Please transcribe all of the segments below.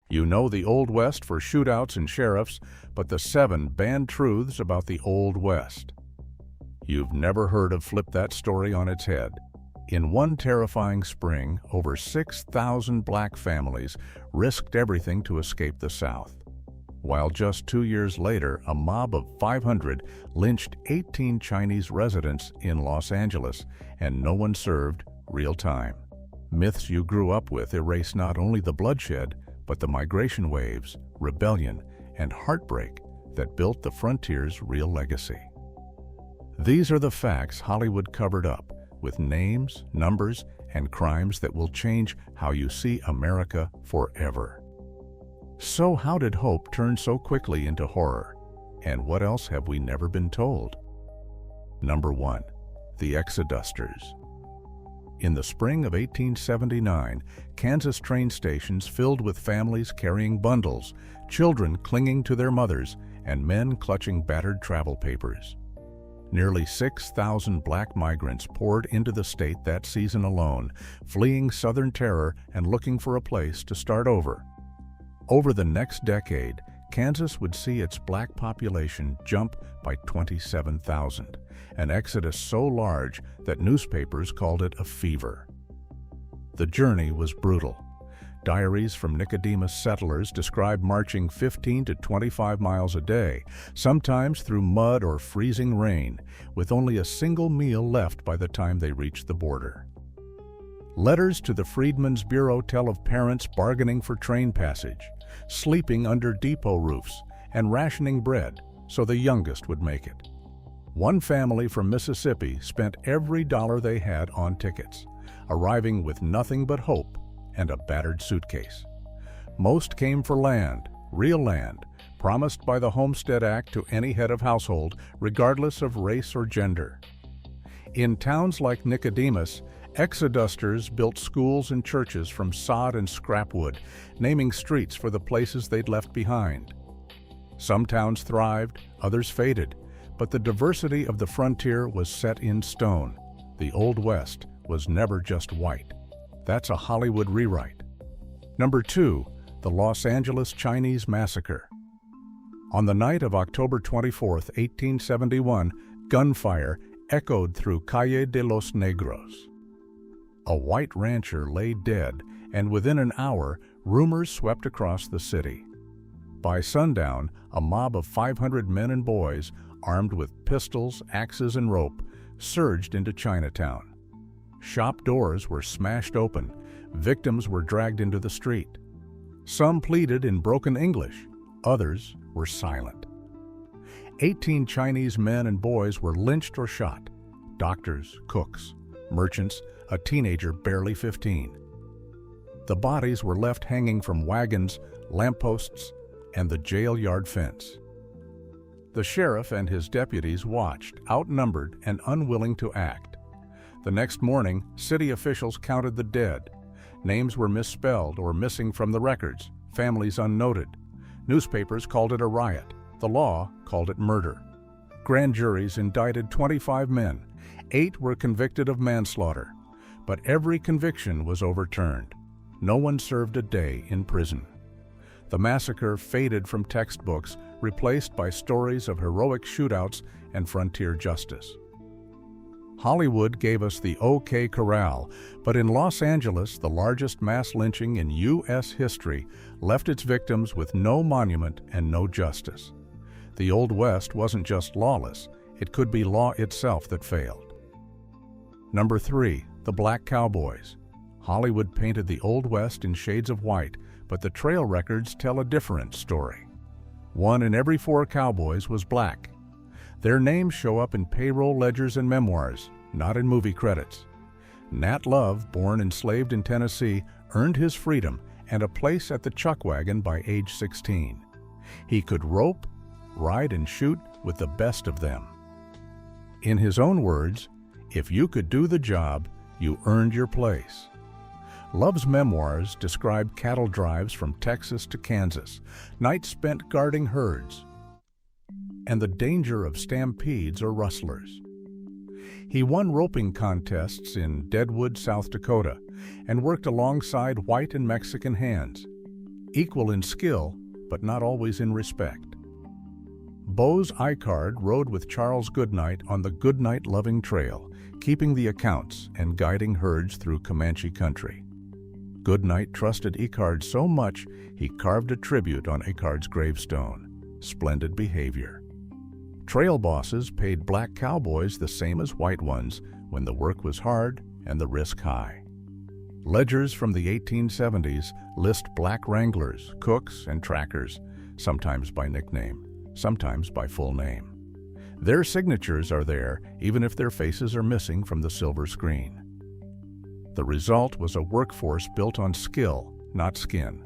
You know the Old West for shootouts and sheriffs, but the 7 banned truths about the Old West. You've never heard of Flip That Story on its head. In one terrifying spring, over 6,000 black families risked everything to escape the South. While just 2 years later, a mob of 500 lynched 18 Chinese residents in Los Angeles, and no one served real time. Myths you grew up with erase not only the bloodshed, but the migration waves, rebellion, and heartbreak that built the frontier's real legacy. These are the facts Hollywood covered up, with names, numbers, and crimes that will change how you see America forever. So how did hope turn so quickly into horror? And what else have we never been told? Number 1. The Exodusters. In the spring of 1879, Kansas train stations filled with families carrying bundles, children clinging to their mothers, and men clutching battered travel papers. Nearly 6,000 black migrants poured into the state that season alone, fleeing Southern terror and looking for a place to start over. Over the next decade, Kansas would see its black population jump by 27,000, an exodus so large that newspapers called it a fever. The journey was brutal. Diaries from Nicodemus settlers describe marching 15 to 25 miles a day, sometimes through mud or freezing rain, with only a single meal left by the time they reached the border. Letters to the Freedmen's Bureau tell of parents bargaining for train passage, sleeping under depot roofs, and rationing bread so the youngest would make it. One family from Mississippi spent every dollar they had on tickets, arriving with nothing but hope and a battered suitcase. Most came for land, real land, promised by the Homestead Act to any head of household, regardless of race or gender. In towns like Nicodemus, Exodusters built schools and churches from sod and scrap wood, naming streets for the places they'd left behind. Some towns thrived, others faded, but the diversity of the frontier was set in stone. The Old West was never just white. That's a Hollywood rewrite. Number 2, the Los Angeles Chinese Massacre. On the night of October 24, 1871, gunfire echoed through Calle de los Negros. A white rancher lay dead, and within an hour, rumors swept across the city. By sundown, a mob of 500 men and boys, armed with pistols, axes, and rope, surged into Chinatown. Shop doors were smashed open. Victims were dragged into the street. Some pleaded in broken English. Others were silent. 18 Chinese men and boys were lynched or shot. Doctors, cooks, merchants, a teenager barely 15. The bodies were left hanging from wagons, lampposts, and the jail yard fence. The sheriff and his deputies watched, outnumbered and unwilling to act. The next morning, city officials counted the dead. Names were misspelled or missing from the records, families unnoted. Newspapers called it a riot. The law called it murder. Grand juries indicted 25 men. 8 were convicted of manslaughter. But every conviction was overturned. No one served a day in prison. The massacre faded from textbooks, replaced by stories of heroic shootouts and frontier justice. Hollywood gave us the OK Corral, but in Los Angeles, the largest mass lynching in U.S. history left its victims with no monument and no justice. The Old West wasn't just lawless, it could be law itself that failed. Number 3, the Black Cowboys. Hollywood painted the Old West in shades of white, but the trail records tell a different story. 1 in every 4 cowboys was black. Their names show up in payroll ledgers and memoirs, not in movie credits. Nat Love, born enslaved in Tennessee, earned his freedom and a place at the chuck wagon by age 16. He could rope, ride, and shoot with the best of them. In his own words, "If you could do the job, you earned your place." Love's memoirs describe cattle drives from Texas to Kansas, nights spent guarding herds, and the danger of stampedes or rustlers. He won roping contests in Deadwood, South Dakota, and worked alongside white and Mexican hands. equal in skill, but not always in respect. Bose Icard rode with Charles Goodnight on the Goodnight-loving trail, keeping the accounts and guiding herds through Comanche country. Goodnight trusted Icard so much he carved a tribute on Icard's gravestone. Splendid behavior. Trail bosses paid black cowboys the same as white ones when the work was hard and the risk high. Ledgers from the 1870s list black wranglers, cooks, and trackers, sometimes by nickname, sometimes by full name. Their signatures are there even if their faces are missing from the silver screen. The result was a workforce built on skill, not skin.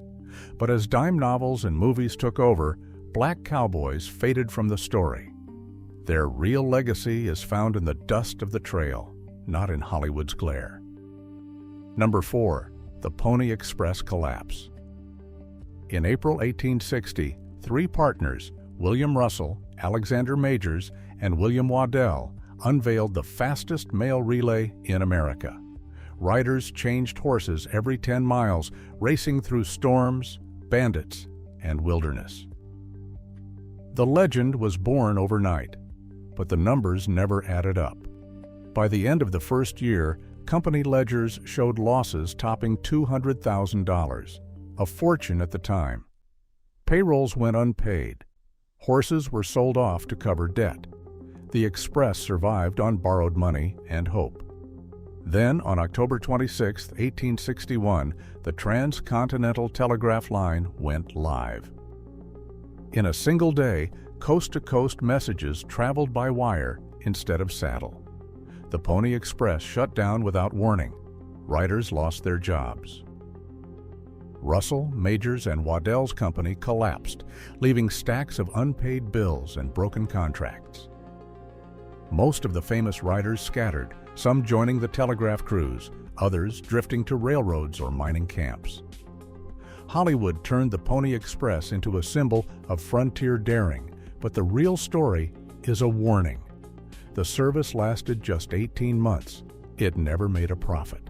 But as dime novels and movies took over, black cowboys faded from the story. Their real legacy is found in the dust of the trail, not in Hollywood's glare. Number 4. The Pony Express collapse. In April 1860, 3 partners, William Russell, Alexander Majors, and William Waddell, unveiled the fastest mail relay in America. Riders changed horses every 10 miles, racing through storms, bandits, and wilderness. The legend was born overnight, but the numbers never added up. By the end of the first year, company ledgers showed losses topping $200,000, a fortune at the time. Payrolls went unpaid. Horses were sold off to cover debt. The Express survived on borrowed money and hope. Then, on October 26, 1861, the transcontinental telegraph line went live. In a single day, coast-to-coast messages traveled by wire instead of saddle. The Pony Express shut down without warning. Riders lost their jobs. Russell, Majors, and Waddell's company collapsed, leaving stacks of unpaid bills and broken contracts. Most of the famous riders scattered, some joining the telegraph crews, others drifting to railroads or mining camps. Hollywood turned the Pony Express into a symbol of frontier daring, but the real story is a warning. The service lasted just 18 months. It never made a profit.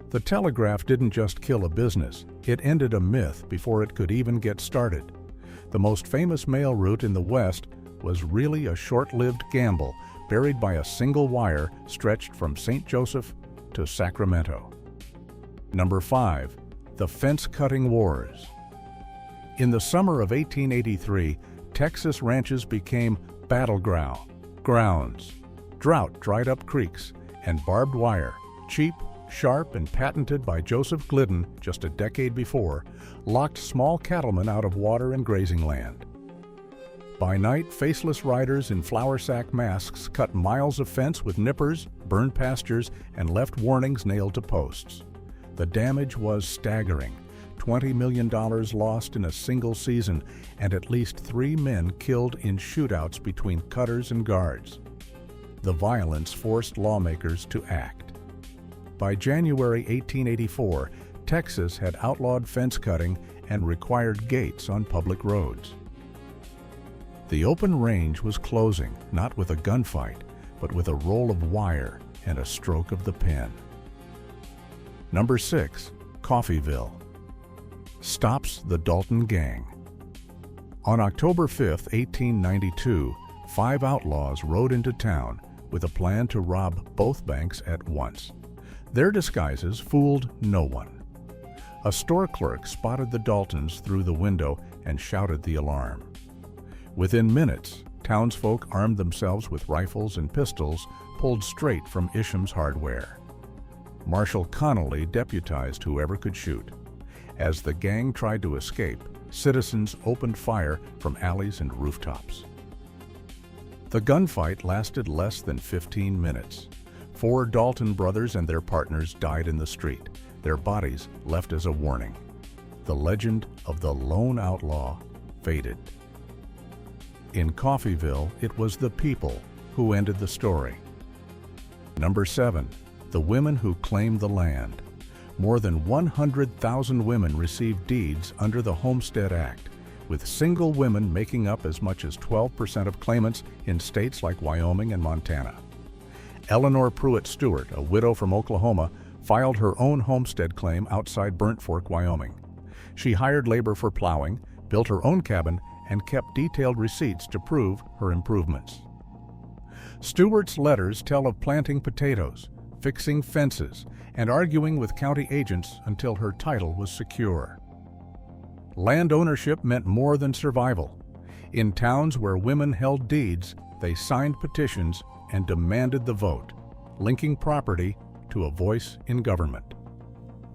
The telegraph didn't just kill a business, it ended a myth before it could even get started. The most famous mail route in the West was really a short-lived gamble buried by a single wire stretched from St. Joseph to Sacramento. Number 5. The Fence-Cutting Wars. In the summer of 1883, Texas ranches became battlegrounds. Drought dried up creeks, and barbed wire, cheap, sharp, and patented by Joseph Glidden just a decade before, locked small cattlemen out of water and grazing land. By night, faceless riders in flour sack masks cut miles of fence with nippers, burned pastures, and left warnings nailed to posts. The damage was staggering. $20 million lost in a single season, and at least 3 men killed in shootouts between cutters and guards. The violence forced lawmakers to act. By January 1884, Texas had outlawed fence cutting and required gates on public roads. The open range was closing, not with a gunfight, but with a roll of wire and a stroke of the pen. Number 6. Coffeyville. Stops the Dalton Gang. On October 5, 1892, 5 outlaws rode into town with a plan to rob both banks at once. Their disguises fooled no one. A store clerk spotted the Daltons through the window and shouted the alarm. Within minutes, townsfolk armed themselves with rifles and pistols pulled straight from Isham's Hardware. Marshal Connolly deputized whoever could shoot. As the gang tried to escape, citizens opened fire from alleys and rooftops. The gunfight lasted less than 15 minutes. 4 Dalton brothers and their partners died in the street, their bodies left as a warning. The legend of the lone outlaw faded. In Coffeyville, it was the people who ended the story. Number 7. The women who claimed the land. More than 100,000 women received deeds under the Homestead Act, with single women making up as much as 12% of claimants in states like Wyoming and Montana. Eleanor Pruitt Stewart, a widow from Oklahoma, filed her own homestead claim outside Burnt Fork, Wyoming. She hired labor for plowing, built her own cabin, and kept detailed receipts to prove her improvements. Stewart's letters tell of planting potatoes, fixing fences, and arguing with county agents until her title was secure. Land ownership meant more than survival. In towns where women held deeds, they signed petitions and demanded the vote, linking property to a voice in government.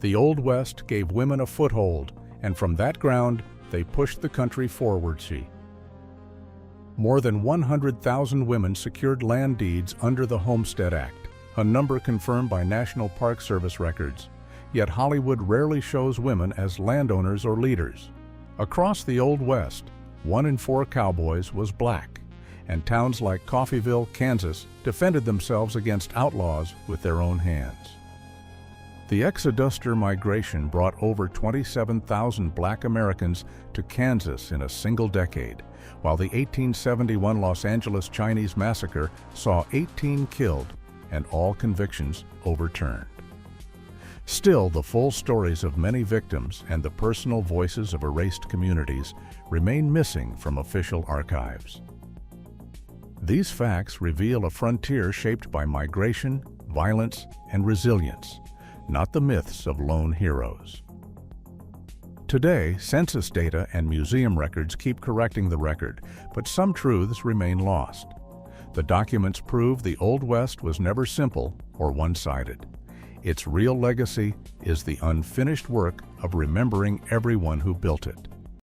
The Old West gave women a foothold, and from that ground, they pushed the country forward. More than 100,000 women secured land deeds under the Homestead Act, a number confirmed by National Park Service records. Yet Hollywood rarely shows women as landowners or leaders. Across the Old West, 1 in 4 cowboys was black, and towns like Coffeyville, Kansas, defended themselves against outlaws with their own hands. The Exoduster migration brought over 27,000 black Americans to Kansas in a single decade, while the 1871 Los Angeles Chinese massacre saw 18 killed and all convictions overturned. Still, the full stories of many victims and the personal voices of erased communities remain missing from official archives. These facts reveal a frontier shaped by migration, violence, and resilience, not the myths of lone heroes. Today, census data and museum records keep correcting the record, but some truths remain lost. The documents prove the Old West was never simple or one-sided. Its real legacy is the unfinished work of remembering everyone who built it.